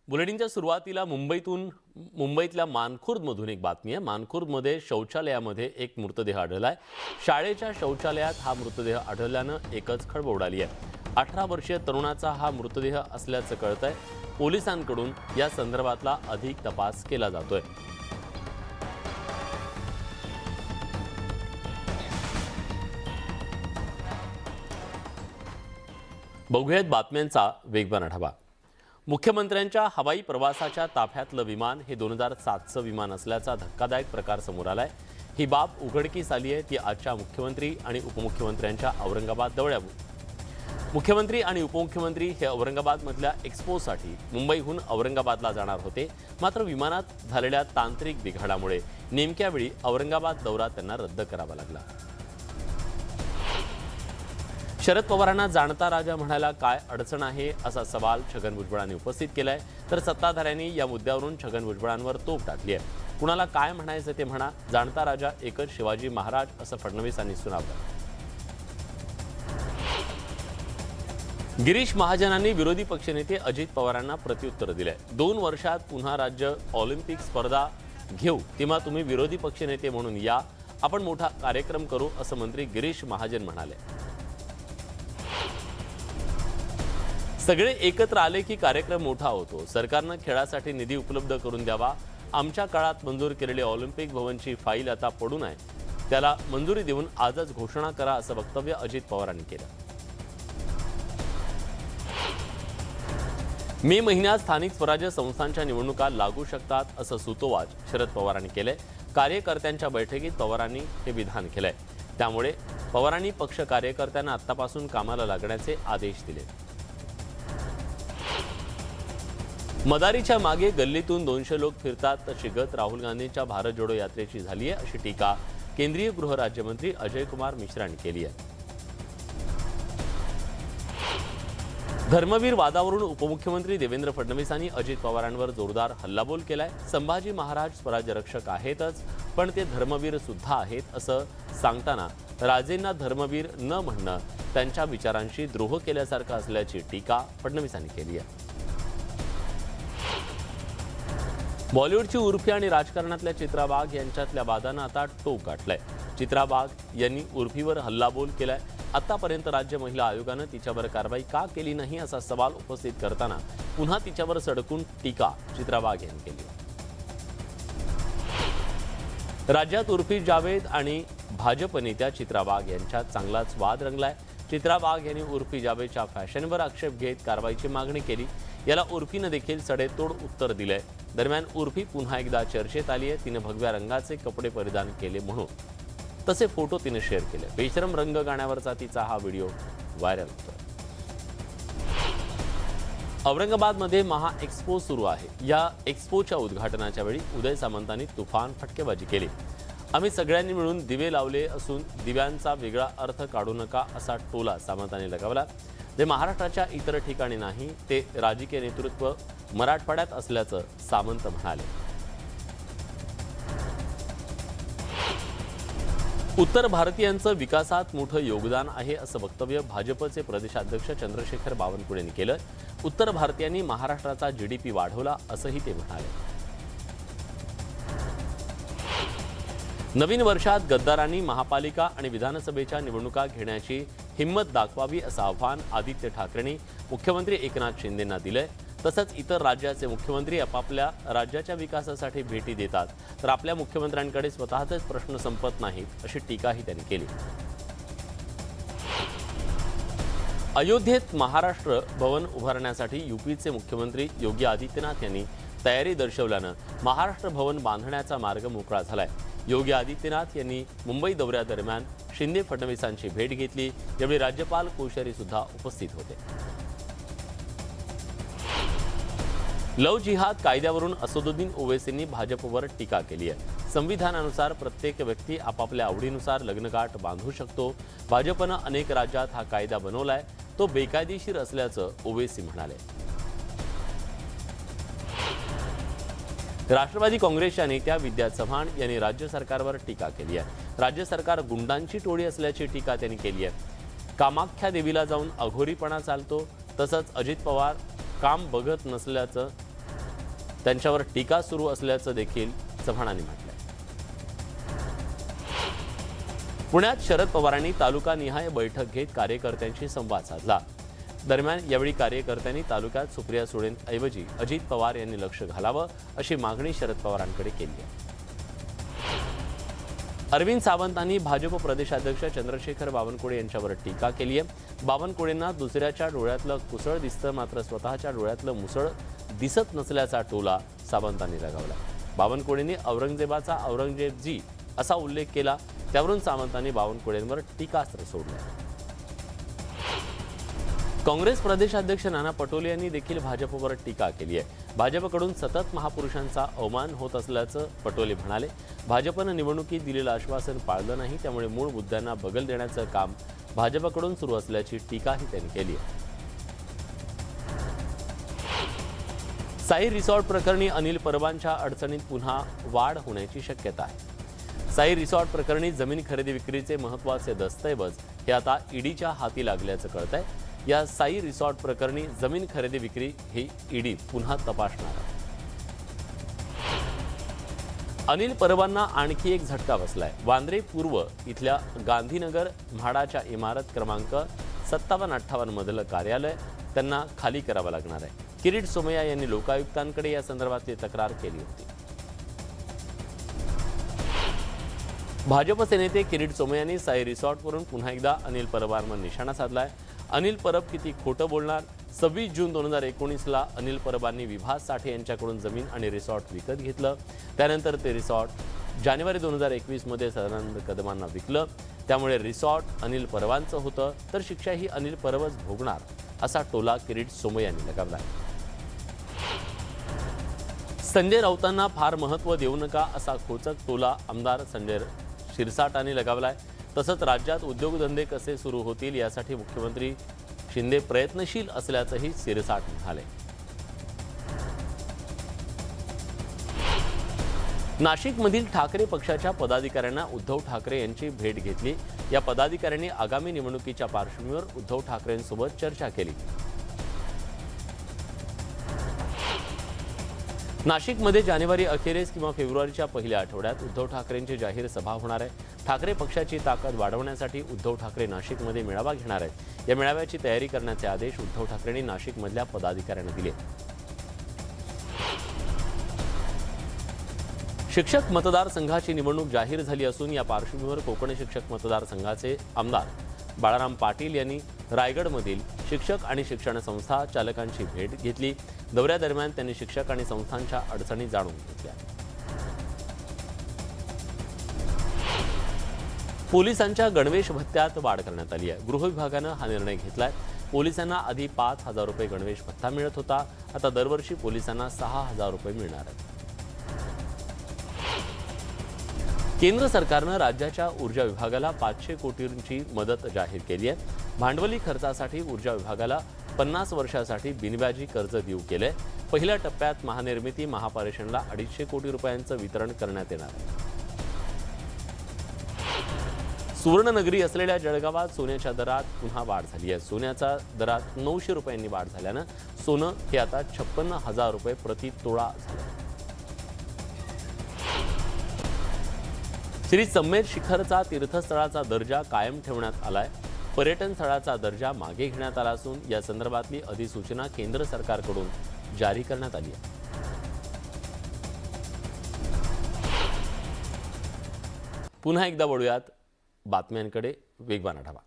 बुलेटिनच्या सुरुवातीला मुंबईतल्या मानखुर्दमधून एक बातमी आहे। मानखुर्दमध्ये शौचालयामध्ये एक मृतदेह आढळलाय। शाळेच्या शौचालयात हा मृतदेह आढळल्यानं एकच खळबळ उडाली आहे। 18 वर्षीय तरुणाचा हा मृतदेह असल्याचं कळतंय। पोलिसांकडून या संदर्भातला अधिक तपास केला जातोय। बघूयात बातम्यांचा वेगवान आढावा। मुख्यमंत्र्यांच्या हवाई प्रवासाच्या ताफ्यातलं विमान हे 2007चं विमान असल्याचा धक्कादायक प्रकार समोर आलाय। ही बाब उघडकीस आली आहे ती आजच्या मुख्यमंत्री आणि उपमुख्यमंत्र्यांच्या औरंगाबाद दौऱ्यावर। मुख्यमंत्री आणि उपमुख्यमंत्री हे औरंगाबादमधल्या एक्स्पोसाठी मुंबईहून औरंगाबादला जाणार होते, मात्र विमानात झालेल्या तांत्रिक बिघाडामुळे नेमक्या वेळी औरंगाबाद दौरा त्यांना रद्द करावा लागला। शरद पवारांना जाणता राजा म्हणायला काय अडचण आहे असा सवाल छगन भुजबळांनी उपस्थित केलाय, तर सत्ताधाऱ्यांनी या मुद्द्यावरून छगन भुजबळांवर तोफ टाकली आहे। कुणाला काय म्हणायचं ते म्हणा, जाणता राजा एकच शिवाजी महाराज असं फडणवीसांनी सुनावलं। गिरीश महाजनांनी विरोधी पक्षनेते अजित पवारांना प्रत्युत्तर दिलंय। 2 वर्षात पुन्हा राज्य ऑलिम्पिक स्पर्धा घेऊ तेव्हा तुम्ही विरोधी पक्षनेते म्हणून या, आपण मोठा कार्यक्रम करू असं मंत्री गिरीश महाजन म्हणाले। सगळे एकत्र आले की कार्यक्रम मोठा होतो। सरकारनं खेळासाठी निधी उपलब्ध करून द्यावा। आमच्या काळात मंजूर केलेली ऑलिम्पिक भवनची फाईल आता पडून आहे, त्याला मंजुरी देऊन आजच घोषणा करा असं वक्तव्य अजित पवारांनी केलं। मे महिन्यात स्थानिक स्वराज्य संस्थांच्या निवडणुका लागू शकतात असं सुतोवाच शरद पवारांनी केलंय। कार्यकर्त्यांच्या बैठकीत पवारांनी हे विधान केलंय, त्यामुळे पवारांनी पक्ष कार्यकर्त्यांना आत्तापासून कामाला लागण्याचे आदेश दिले। मदारीच्या मागे गल्लीतून 200 लोक फिरतात तशी गत राहुल गांधींच्या भारत जोडो यात्रेची झाली आहे अशी टीका केंद्रीय गृहराज्यमंत्री अजय कुमार मिश्रा यांनी केली आहे। धर्मवीर वादावरून उपमुख्यमंत्री देवेंद्र फडणवीसांनी अजित पवारांवर जोरदार हल्लाबोल केलाय। संभाजी महाराज स्वराज्य रक्षक आहेतच, पण ते धर्मवीर सुद्धा आहेत असं सांगताना राजेंना धर्मवीर न म्हणणं त्यांच्या विचारांशी द्रोह केल्यासारखं असल्याची टीका फडणवीसांनी केली आहे। बॉलिवूडची उर्फी आणि राजकारणातल्या चित्रा वाघ यांच्यातल्या वादानं आता टोक गाठलंय। चित्रा वाघ यांनी उर्फीवर हल्लाबोल केलाय। आतापर्यंत राज्य महिला आयोगानं तिच्यावर कारवाई का केली नाही असा सवाल उपस्थित करताना पुन्हा तिच्यावर सडकून टीका चित्रा वाघ यांनी केली। राज्यात उर्फी जावेद आणि भाजप नेत्या चित्रा वाघ यांच्यात चांगलाच वाद रंगलाय। चित्रा वाघ यांनी उर्फी जावेदच्या फॅशनवर आक्षेप घेत कारवाईची मागणी केली। याला उर्फीनं देखील सडेतोड उत्तर दिलंय। दरम्यान उर्फी पुन्हा एकदा चर्चेत आली आहे। तिने भगव्या रंगाचे कपडे परिधान केले म्हणून तसे फोटो तिने शेअर केले। बेशरम रंग गाण्यावरचा तिचा हा व्हिडिओ व्हायरल होतोय। औरंगाबादमध्ये महा एक्स्पो सुरू आहे। या एक्स्पोच्या उद्घाटनाच्या वेळी उदय सामंतांनी तुफान फटकेबाजी केली। आम्ही सगळ्यांनी मिळून दिवे लावले असून दिव्यांचा वेगळा अर्थ काढू नका असा टोला सामंतांनी लगावला। जे महाराष्ट्राच्या इतर ठिकाणी नाही, ते राजकीय नेतृत्व मराठवाड्यात असल्याचं सामंत म्हणाले। उत्तर भारतीयांचं विकासात मोठं योगदान आहे असं वक्तव्य भाजपचे प्रदेशाध्यक्ष चंद्रशेखर बावनकुळे यांनी केलं। उत्तर भारतीयांनी महाराष्ट्राचा GDP वाढवला असंही ते म्हणाले। नवीन वर्षात गद्दारांनी महापालिका आणि विधानसभेच्या निवडणुका घेण्याची हिम्मत दाखवावी असं आव्हान आदित्य ठाकरेंनी मुख्यमंत्री एकनाथ शिंदेंना दिलंय। तसंच इतर राज्याचे मुख्यमंत्री आपापल्या राज्याच्या विकासासाठी भेटी देतात, तर आपल्या मुख्यमंत्र्यांकडे स्वतःचेच प्रश्न संपत नाहीत अशी टीकाही त्यांनी केली। अयोध्येत महाराष्ट्र भवन उभारण्यासाठी यूपीचे मुख्यमंत्री योगी आदित्यनाथ यांनी तयारी दर्शवल्यानं महाराष्ट्र भवन बांधण्याचा मार्ग मोकळा झालाय। योगी आदित्यनाथ यांनी मुंबई दौऱ्यादरम्यान शिंदे फडणवीसांची भेट घेतली, यावेळी राज्यपाल कोश्यारी सुद्धा उपस्थित होते। लव जिहाद कायद्यावरून असदुद्दीन ओवैसींनी भाजपवर टीका केली आहे। संविधानानुसार प्रत्येक व्यक्ती आपापल्या आवडीनुसार लग्नगाठ बांधू शकतो। भाजपनं अनेक राज्यात हा कायदा बनवलाय, तो बेकायदेशीर असल्याचं ओवैसी म्हणाले। राष्ट्रवादी काँग्रेसच्या नेत्या विद्या चव्हाण यांनी राज्य सरकारवर टीका केली आहे। राज्य सरकार गुंडांची टोळी असल्याची टीका त्यांनी केली आहे। कामाख्या देवीला जाऊन अघोरीपणा चालतो, तसंच अजित पवार काम बघत नसल्याचं त्यांच्यावर टीका सुरू असल्याचं देखील चव्हाणांनी म्हटलंय. पुण्यात शरद पवारांनी तालुकानिहाय बैठक घेत कार्यकर्त्यांशी संवाद साधला. दरम्यान यावेळी कार्यकर्त्यांनी तालुक्यात सुप्रिया सुळेंऐवजी अजित पवार यांनी लक्ष घालावं अशी मागणी शरद पवारांकडे केली आहे. अरविंद सावंतांनी भाजप प्रदेशाध्यक्ष चंद्रशेखर बावनकुळे यांच्यावर टीका केली आहे. बावनकुळेंना दुसऱ्याच्या डोळ्यातलं कुसळ दिसतं, मात्र स्वतःच्या डोळ्यातलं मुसळ दिसत नसल्याचा टोला सावंतांनी लगावला. बावनकुळेंनी औरंगजेबाचा औरंगजेबजी असा उल्लेख केला. त्यावरून सावंतांनी बावनकुळेंवर टीकास्त्र सोडलं. काँग्रेस प्रदेशाध्यक्ष नाना पटोले यांनी देखील भाजपवर टीका केली आहे. भाजपकडून सतत महापुरुषांचा अवमान होत असल्याचं पटोले म्हणाले. भाजपनं निवडणुकीत दिलेलं आश्वासन पाळलं नाही, त्यामुळे मूळ मुद्द्यांना बगल देण्याचं काम भाजपकडून सुरू असल्याची टीकाही त्यांनी केली आहे. साई रिसॉर्ट प्रकरणी अनिल परबांच्या अडचणीत पुन्हा वाढ होण्याची शक्यता आहे. साई रिसॉर्ट प्रकरणी जमीन खरेदी विक्रीचे महत्त्वाचे दस्तऐवज हे आता ईडीच्या हाती लागल्याचं कळतंय. या साई रिसॉर्ट प्रकरणी जमीन खरेदी विक्री ही ईडी पुन्हा तपासणार आहे. अनिल परबांना आणखी एक झटका बसलाय. वांद्रे पूर्व इथल्या गांधीनगर म्हाडाच्या इमारत क्रमांक 57-58 मधलं कार्यालय त्यांना खाली करावं लागणार आहे. किरीट सोमय्या यांनी लोकायुक्तांकडे या संदर्भातली तक्रार केली होती. भाजपचे नेते किरीट सोमय्यांनी साई रिसॉर्टवरून पुन्हा एकदा अनिल परबांवर निशाणा साधलाय. अनिल परब किती खोटं बोलणार? 26 जून 2019ला अनिल परबांनी विभास साठे यांच्याकडून जमीन आणि रिसॉर्ट विकत घेतलं. त्यानंतर ते रिसॉर्ट जानेवारी 2021 मध्ये सदानंद कदमांना विकलं. त्यामुळे रिसॉर्ट अनिल परबांचं होतं, तर शिक्षा ही अनिल परबच भोगणार असा टोला किरीट सोमय्यांनी लगावला. संजय राऊतांना फार महत्त्व देऊ नका असा खोचक टोला आमदार संजय शिरसाटांनी लगावलाय. तसंच राज्यात उद्योगधंदे कसे सुरू होतील यासाठी मुख्यमंत्री शिंदे प्रयत्नशील असल्याचंही शिरसाट म्हणाले. नाशिकमधील ठाकरे पक्षाच्या पदाधिकाऱ्यांना उद्धव ठाकरे यांची भेट घेतली. या पदाधिकाऱ्यांनी आगामी निवडणुकीच्या पार्श्वभूमीवर उद्धव ठाकरेंसोबत चर्चा केली. नाशिकमध्ये जानेवारी अखेरीस किंवा फेब्रुवारीच्या पहिल्या आठवड्यात उद्धव ठाकरेंची जाहीर सभा होणार आहे. ठाकरे पक्षाची ताकद वाढवण्यासाठी उद्धव ठाकरे नाशिकमध्ये मेळावा घेणार आहेत. या मेळाव्याची तयारी करण्याचे आदेश उद्धव ठाकरेंनी नाशिकमधल्या पदाधिकाऱ्यांना दिले. शिक्षक मतदारसंघाची निवडणूक जाहीर झाली असून या पार्श्वभूमीवर कोकण शिक्षक मतदारसंघाचे आमदार बाळाराम पाटील यांनी रायगडमधील शिक्षक आणि शिक्षण संस्था चालकांची भेट घेतली. दौऱ्यादरम्यान त्यांनी शिक्षक आणि संस्थांच्या अडचणी जाणून घेतल्या. पोलिसांच्या गणवेश भत्त्यात वाढ करण्यात आली आहे. गृह विभागानं हा निर्णय घेतलाय. पोलिसांना आधी 5,000 रुपये गणवेश भत्ता मिळत होता. आता दरवर्षी पोलिसांना 6,000 रुपये मिळणार आहेत. केंद्र सरकारनं राज्याच्या ऊर्जा विभागाला 500 कोटींची मदत जाहीर केली आहे. भांडवली खर्चासाठी ऊर्जा विभागाला 50 वर्षासाठी बिनव्याजी कर्ज देऊ केलंय. पहिल्या टप्प्यात महानिर्मिती महापारेषणला 250 कोटी रुपयांचं वितरण करण्यात येणार आहे. सुवर्णनगरी असलेल्या जळगावात सोन्याच्या दरात पुन्हा वाढ झाली आहे. सोन्याच्या दरात 900 रुपयांनी वाढ झाल्यानं सोनं हे आता 56,000 रुपये प्रति तोळा झालं. श्री संमेद शिखरचा तीर्थस्थळाचा दर्जा कायम ठेवण्यात आलाय. पर्यटन स्थळाचा दर्जा मागे घेण्यात आला असून या संदर्भातली अधिसूचना केंद्र सरकारकडून जारी करण्यात आली आहे. पुन्हा एकदा वळूयात बातम्यांकडे. वेगवान आढावा.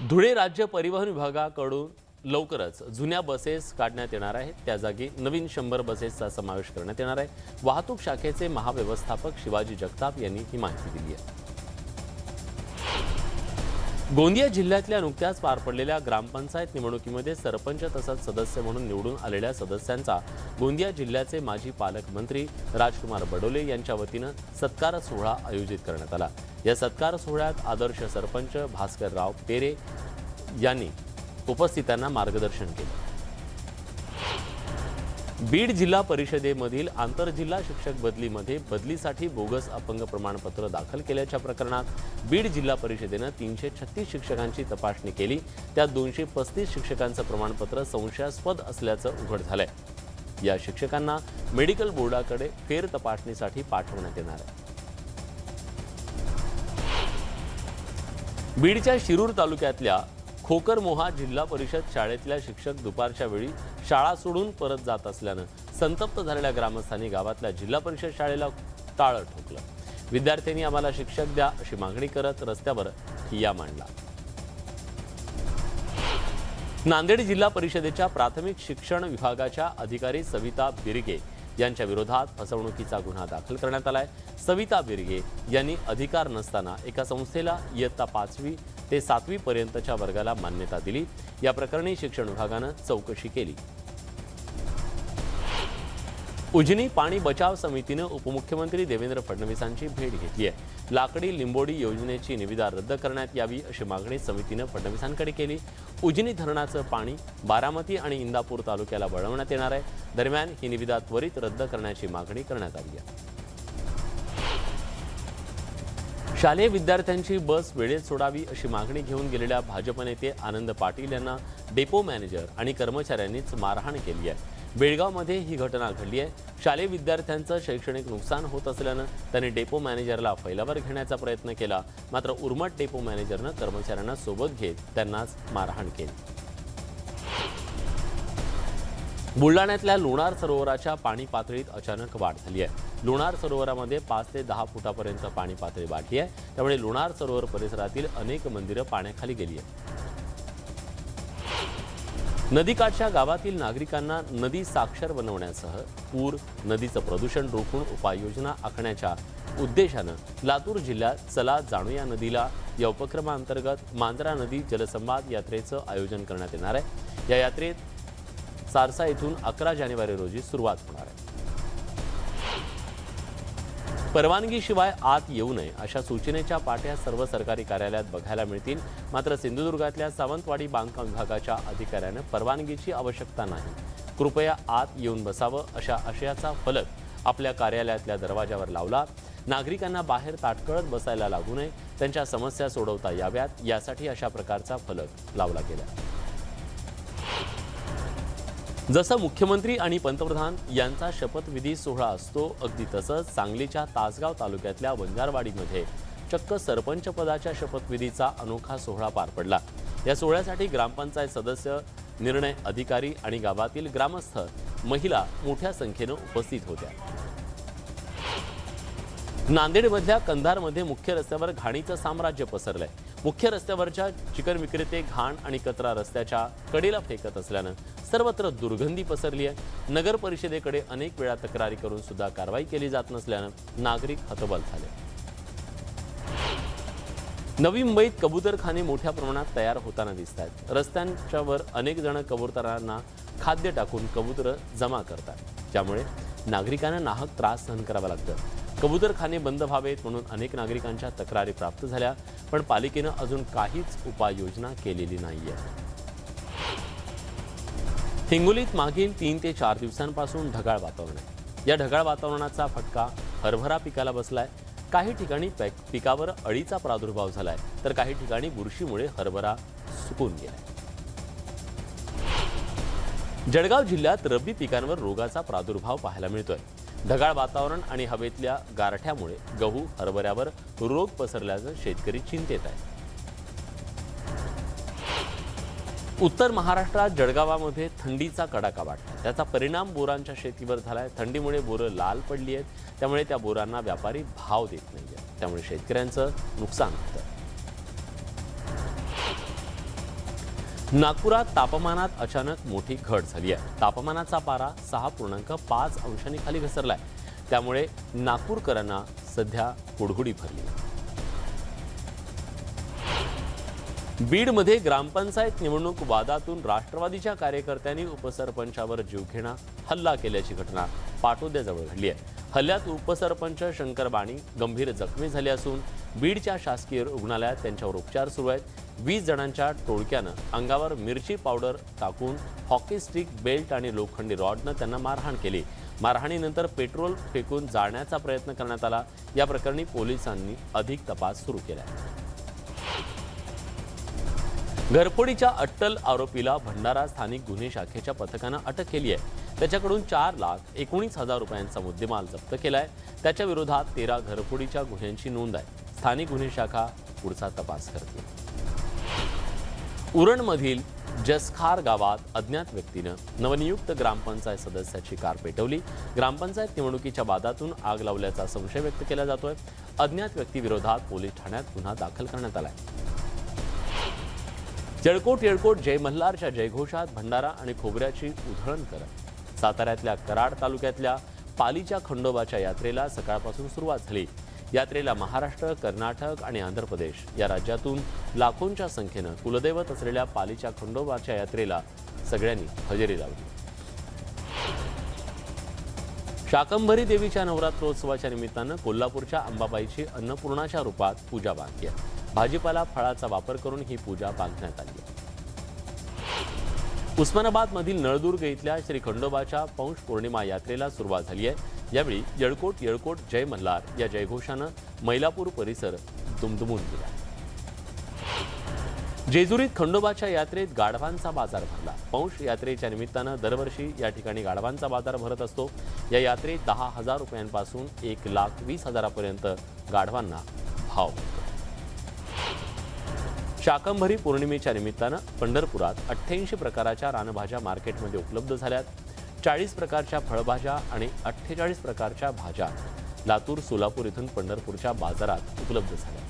धुळे राज्य परिवहन विभागाकडून लवकरच जुन्या बसेस काढण्यात येणार आहेत. त्या जागी नवीन 100 बसेसचा समावेश करण्यात येणार आहे. वाहतूक शाखेचे महाव्यवस्थापक शिवाजी जगताप यांनी ही माहिती दिली आहे. गोंदिया जिल्ह्यातल्या नुकत्याच पार पडलेल्या ग्रामपंचायत निवडणुकीमध्ये सरपंच तसंच सदस्य म्हणून निवडून आलेल्या सदस्यांचा गोंदिया जिल्ह्याचे माजी पालकमंत्री राजकुमार बडोले यांच्या वतीनं सत्कार सोहळा आयोजित करण्यात आला. या सत्कार सोहळ्यात आदर्श सरपंच भास्करराव पेरे यांनी उपस्थितांना मार्गदर्शन केलं. बीड जिल्हा परिषदेमधील आंतरजिल्हा शिक्षक बदलीमध्ये बदलीसाठी बोगस अपंग प्रमाणपत्र दाखल केल्याच्या प्रकरणात बीड जिल्हा परिषदेनं 336 शिक्षकांची तपासणी केली. त्यात 235 शिक्षकांचं प्रमाणपत्र संशयास्पद असल्याचं उघड झालंय. या शिक्षकांना मेडिकल बोर्डाकडे फेर तपासणीसाठी पाठवण्यात येणार आहे. बीडच्या शिरूर तालुक्यातल्या खोकरमोहा जिल्हा परिषद शाळेतल्या शिक्षक दुपारच्या वेळी शाळा सोडून परत जात असल्यानं संतप्त झालेल्या ग्रामस्थांनी गावातल्या जिल्हा परिषद शाळेला टाळं ठोकलं. विद्यार्थ्यांनी आम्हाला शिक्षक द्या अशी मागणी करत रस्त्यावर ठिय्या मांडला. नांदेड जिल्हा परिषदेच्या प्राथमिक शिक्षण विभागाच्या अधिकारी सविता बिरगे यांच्या विरोधात फसवणुकीचा गुन्हा दाखल करण्यात आलाय. सविता बिरगे यांनी अधिकार नसताना एका संस्थेला इयत्ता 5वी ते 7वी पर्यंतच्या वर्गाला मान्यता दिली. या प्रकरणी शिक्षण विभागानं चौकशी केली. उजनी पाणी बचाव समितीनं उपमुख्यमंत्री देवेंद्र फडणवीसांची भेट घेतली आहे. लाकडी लिंबोडी योजनेची निविदा रद्द करण्यात यावी अशी मागणी समितीनं फडणवीसांकडे केली. उजनी धरणाचं पाणी बारामती आणि इंदापूर तालुक्याला वळवण्यात येणार आहे. दरम्यान ही निविदा त्वरित रद्द करण्याची मागणी करण्यात आली आहे. शालेय विद्यार्थ्यांची बस वेळेत सोडावी अशी मागणी घेऊन गेलेल्या भाजप नेते आनंद पाटील यांना डेपो मॅनेजर आणि कर्मचाऱ्यांनीच मारहाण केली आहे. बेळगावमध्ये ही घटना घडली आहे. शालेय विद्यार्थ्यांचं शैक्षणिक नुकसान होत असल्यानं त्यांनी डेपो मॅनेजरला फैलावर घेण्याचा प्रयत्न केला. मात्र उर्मट डेपो मॅनेजरनं कर्मचाऱ्यांना सोबत घेत त्यांनाच मारहाण केली. बुलढाण्यातल्या लोणार सरोवराच्या पाणी पातळीत अचानक वाढ झाली आहे. लोणार सरोवरामध्ये 5 ते 10 फुटापर्यंत पाणी पातळी वाढली आहे. त्यामुळे लोणार सरोवर परिसरातील अनेक मंदिरं पाण्याखाली गेली आहेत. नदीकाठच्या गावातील नागरिकांना नदी साक्षर बनवण्यासह पूर, नदीचं प्रदूषण रोखून उपाययोजना आखण्याच्या उद्देशानं लातूर जिल्ह्यात चला जाणूया नदीला या उपक्रमांतर्गत मांजरा नदी जलसंवाद यात्रेचं आयोजन करण्यात येणार आहे. या यात्रेत सारसा येथून 11 जानेवारी रोजी सुरुवात होणार आहे. परवानगीशिवाय आत येऊ नये अशा सूचनेच्या पाट्या सर्व सरकारी कार्यालयात बघायला मिळतील. मात्र सिंधुदुर्गातल्या सावंतवाडी बांधकाम विभागाच्या अधिकाऱ्यानं परवानगीची आवश्यकता नाही, कृपया आत येऊन बसावं अशा आशयाचा फलक आपल्या कार्यालयातल्या दरवाजावर लावला. नागरिकांना बाहेर ताटकळत बसायला लागू नये, त्यांच्या समस्या सोडवता याव्यात यासाठी अशा प्रकारचा फलक लावला गेला. जसं मुख्यमंत्री आणि पंतप्रधान यांचा शपथविधी सोहळा असतो, अगदी तसंच सांगलीच्या तासगाव तालुक्यातल्या वंजारवाडीमध्ये चक्क सरपंच पदाच्या शपथविधीचा अनोखा सोहळा पार पडला. या सोहळ्यासाठी ग्रामपंचायत सदस्य, निर्णय अधिकारी आणि गावातील ग्रामस्थ, महिला मोठ्या संख्येनं उपस्थित होत्या. नांदेडमधल्या कंधारमध्ये मुख्य रस्त्यावर घाणीचं साम्राज्य पसरलंय. मुख्य रस्त्यावरच्या चिकन विक्रेते घाण आणि कचरा रस्त्याच्या कडेला फेकत असल्यानं सर्वत्र दुर्गंधी पसरली आहे. नगर परिषदेकडे अनेक वेळा तक्रारी करून सुद्धा कारवाई केली जात नसल्यानं नागरिक हतबल झाले. नवी मुंबईत कबूतरखाने मोठ्या प्रमाणात तयार होताना दिसत आहेत. रस्त्यांच्यावर अनेक जण कबूतरांना खाद्य टाकून कबूतर जमा करतात, ज्यामुळे नागरिकांना नाहक त्रास सहन करावा लागतो. कबूतरखाने बंद व्हावेत म्हणून अनेक नागरिकांच्या तक्रारी प्राप्त झाल्या, पण पालिकेनं अजून काहीच उपाययोजना केलेली नाहीये. हिंगोलीत मागील 3 ते 4 दिवसांपासून ढगाळ वातावरण आहे. या ढगाळ वातावरणाचा फटका हरभरा पिकाला बसलाय. काही ठिकाणी पिकावर अळीचा प्रादुर्भाव झालाय, तर काही ठिकाणी बुरशीमुळे हरभरा सुकून गेलाय. जळगाव जिल्ह्यात रब्बी पिकांवर रोगाचा प्रादुर्भाव पाहायला मिळतोय. ढगाळ वातावरण आणि हवेतल्या गारठ्यामुळे गहू, हरभऱ्यावर रोग पसरल्याचं शेतकरी चिंतेत आहे. उत्तर महाराष्ट्रात जळगावामध्ये थंडीचा कडाका वाढला. त्याचा परिणाम बोरांच्या शेतीवर झालाय. थंडीमुळे बोरं लाल पडली आहेत, त्यामुळे त्या बोरांना व्यापारी भाव देत नाहीये. त्यामुळे शेतकऱ्यांचं नुकसान होतं. नागपुरात तापमानात अचानक मोठी घट झाली आहे. तापमानाचा पारा 6.5 अंशांनी खाली घसरलाय. त्यामुळे नागपूरकरांना सध्या कुडहुडी भरली. बीडमध्ये ग्रामपंचायत निवडणूक वादातून राष्ट्रवादीच्या कार्यकर्त्यांनी उपसरपंचावर जीवघेणा हल्ला केल्याची घटना पाटोद्याजवळ घडली आहे. हल्ल्यात उपसरपंच शंकर बाणी गंभीर जखमी झाले असून बीडच्या शासकीय रुग्णालयात त्यांच्यावर उपचार सुरू आहेत. 20 जणांच्या टोळक्यानं अंगावर मिरची पावडर टाकून हॉकी स्टिक, बेल्ट आणि लोखंडी रॉडनं त्यांना मारहाण केली. मारहाणीनंतर पेट्रोल फेकून जाळण्याचा प्रयत्न करण्यात आला. या प्रकरणी पोलिसांनी अधिक तपास सुरू केला. घरफोडीच्या अट्टल आरोपीला भंडारा स्थानिक गुन्हे शाखेच्या पथकानं अटक केली आहे. त्याच्याकडून 4,19,000 रुपयांचा मुद्देमाल जप्त केलाय. त्याच्या विरोधात 13 घरफोडीच्या गुन्ह्यांची नोंद आहे. स्थानिक गुन्हे शाखा पुढचा तपास करते. उरणमधील जसखार गावात अज्ञात व्यक्तीनं नवनियुक्त ग्रामपंचायत सदस्याची कार पेटवली. ग्रामपंचायत निवडणुकीच्या वादातून आग लावल्याचा संशय व्यक्त केला जातोय. अज्ञात व्यक्तीविरोधात पोलीस ठाण्यात गुन्हा दाखल करण्यात आलाय. जळकोट येळकोट जय मल्हारच्या जयघोषात भंडारा आणि खोबऱ्याची उधळण करत साताऱ्यातल्या कराड तालुक्यातल्या पालीच्या खंडोबाच्या यात्रेला सकाळपासून सुरुवात झाली. यात्रेला महाराष्ट्र, कर्नाटक आणि आंध्र प्रदेश या राज्यातून लाखोंच्या संख्येनं कुलदैवत असलेल्या पालीच्या खंडोबाच्या यात्रेला सगळ्यांनी हजेरी लावली. शाकंभरी देवीच्या नवरात्रोत्सवाच्या निमित्तानं कोल्हापूरच्या अंबाबाईची अन्नपूर्णाच्या रूपात पूजा बांधली आहे. भाजीपाला फळाचा वापर करून ही पूजा बांधण्यात आली आहे. उस्मानाबादमधील नळदुर्ग इथल्या श्री खंडोबाच्या पौष पौर्णिमा यात्रेला सुरुवात झाली आहे. यावेळी जळकोट येळकोट जय मल्हार या जयघोषानं मैलापूर परिसर दुमदुमून गेला. जेजुरीत खंडोबाच्या यात्रेत गाढवांचा बाजार भरला. पौष यात्रेच्या निमित्तानं दरवर्षी या ठिकाणी गाढवांचा बाजार भरत असतो. या यात्रेत 10,000 रुपयांपासून 1,20,000 गाढवांना भाव मिळतो. शाकंभरी पौर्णिमेच्या निमित्तानं पंढरपुरात 88 प्रकाराच्या रानभाज्या मार्केटमध्ये उपलब्ध झाल्यात. 40 प्रकारच्या फळभाज्या आणि 48 प्रकारच्या भाज्या लातूर, सोलापूर इथून पंढरपूरच्या बाजारात उपलब्ध झाल्या.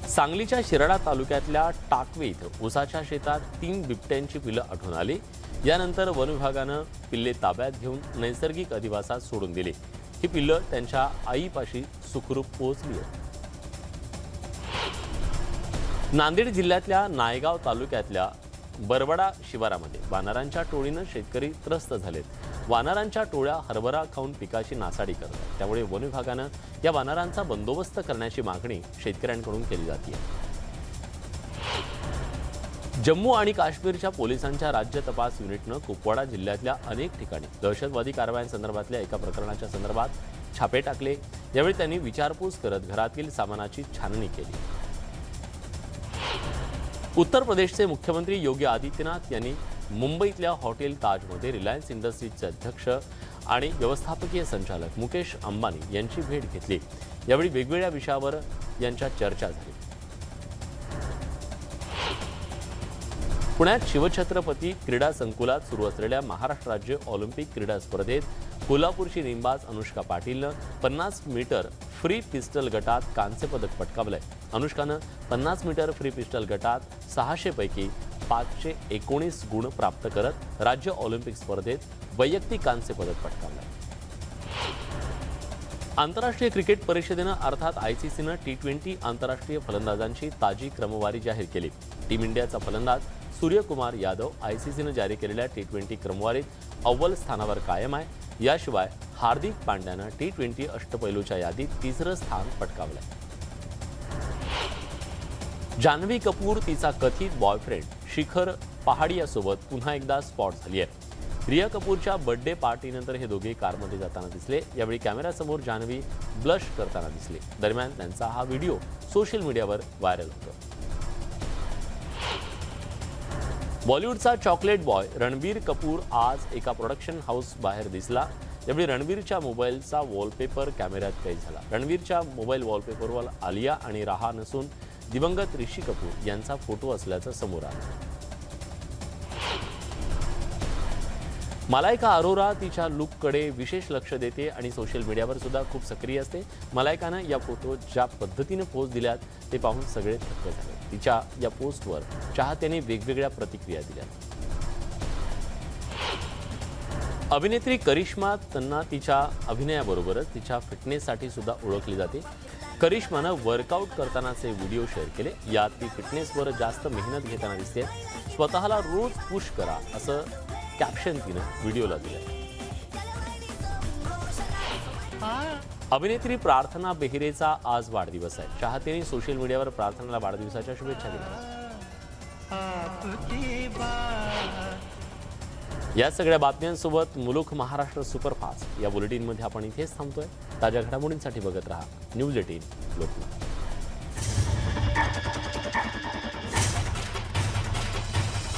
सांगलीच्या शिराळा तालुक्यातल्या टाकवे इथं ऊसाच्या शेतात 3 बिबट्यांची पिल्लं आढळून आली. यानंतर वन विभागानं पिल्ले ताब्यात घेऊन नैसर्गिक अधिवासात सोडून दिली. ही पिल्लं त्यांच्या आईपाशी सुखरूप पोहोचली आहेत. नांदेड जिल्ह्यातल्या नायगाव तालुक्यातल्या बरवडा शिवारामध्ये वानरांच्या टोळीनं शेतकरी त्रस्त झालेत. वानरांच्या टोळ्या हरभरा खाऊन पिकाची नासाडी करतात. त्यामुळे वन विभागानं या वानरांचा बंदोबस्त करण्याची मागणी शेतकऱ्यांकडून केली जाते. जम्मू आणि काश्मीरच्या पोलिसांच्या राज्य तपास युनिटनं कुपवाडा जिल्ह्यातल्या अनेक ठिकाणी दहशतवादी कारवायांसंदर्भातल्या एका प्रकरणाच्या संदर्भात छापे टाकले. यावेळी त्यांनी विचारपूस करत घरातील सामानाची छाननी केली. उत्तर प्रदेशचे मुख्यमंत्री योगी आदित्यनाथ यांनी मुंबईतल्या हॉटेल ताजमध्ये रिलायन्स इंडस्ट्रीजचे अध्यक्ष आणि व्यवस्थापकीय संचालक मुकेश अंबानी यांची भेट घेतली. यावेळी वेगवेगळ्या विषयावर यांच्या चर्चा झाली. पुण्यात शिवछत्रपती क्रीडा संकुलात सुरू असलेल्या महाराष्ट्र राज्य ऑलिम्पिक क्रीडा स्पर्धेत कोल्हापूरची नेमबाज अनुष्का पाटीलनं 50 मीटर फ्री पिस्टल गटात कांस्य पदक पटकावलंय. अनुष्कानं 50 मीटर फ्री पिस्टल गटात 600 पैकी 519 गुण प्राप्त करत राज्य ऑलिम्पिक स्पर्धेत वैयक्तिक कांस्य पदक पटकावलंय. आंतरराष्ट्रीय क्रिकेट परिषदेनं अर्थात आयसीसीनं T20 आंतरराष्ट्रीय फलंदाजांची ताजी क्रमवारी जाहीर केली. टीम इंडियाचा फलंदाज सूर्यकुमार यादव आयसीसीनं जारी केलेल्या T20 क्रमवारीत अव्वल स्थानावर कायम आहे. याशिवाय हार्दिक पांड्यानं T20 अष्टपैलूच्या यादीत 3रं स्थान पटकावलंय. जान्हवी कपूर तिचा कथित बॉयफ्रेंड शिखर पहाडियासोबत पुन्हा एकदा स्पॉट झाली आहे. रिया कपूरच्या बर्थडे पार्टीनंतर हे दोघे कारमध्ये जाताना दिसले. यावेळी कॅमेऱ्यासमोर जान्हवी ब्लश करताना दिसले. दरम्यान त्यांचा हा व्हिडिओ सोशल मीडियावर व्हायरल होतो. बॉलिवूडचा चॉकलेट बॉय रणबीर कपूर आज एका प्रोडक्शन हाऊस बाहेर दिसला. यावेळी रणबीरच्या मोबाईलचा वॉलपेपर कॅमेऱ्यात कैद झाला. रणबीरच्या मोबाईल वॉलपेपरवर आलिया आणि राहा नसून दिवंगत ऋषी कपूर यांचा फोटो असल्याचं समोर आलं. मलायका अरोरा तिच्या लुककडे विशेष लक्ष देते आणि सोशल मीडियावर सुद्धा खूप सक्रिय असते. मलायकानं या फोटोत ज्या पद्धतीने पोस्ट दिल्यात ते पाहून सगळे थक्क झाले. तिच्या या पोस्टवर चाहत्यांनी वेगवेगळ्या प्रतिक्रिया दिल्या. अभिनेत्री करिश्मा तन्ना तिच्या अभिनयाबरोबरच तिच्या फिटनेससाठी सुद्धा ओळखली जाते. करिश्मानं वर्कआउट करतानाचे व्हिडिओ शेअर केले. यात ती फिटनेसवर जास्त मेहनत घेताना दिसते. स्वतःला रोज पुश करा असं कॅप्शन तिनं व्हिडिओला दिलं. अभिनेत्री प्रार्थना बेहरेचा आज वाढदिवस आहे. चाहत्यांनी सोशल मीडियावर प्रार्थनाला वाढदिवसाच्या शुभेच्छा दिल्या. या सगळ्या बातम्यांसोबत मुलुख महाराष्ट्र सुपरफास्ट या बुलेटिनमध्ये आपण इथेच थांबतोय. ताज्या घडामोडींसाठी बघत रहा न्यूज 18 लोकमत.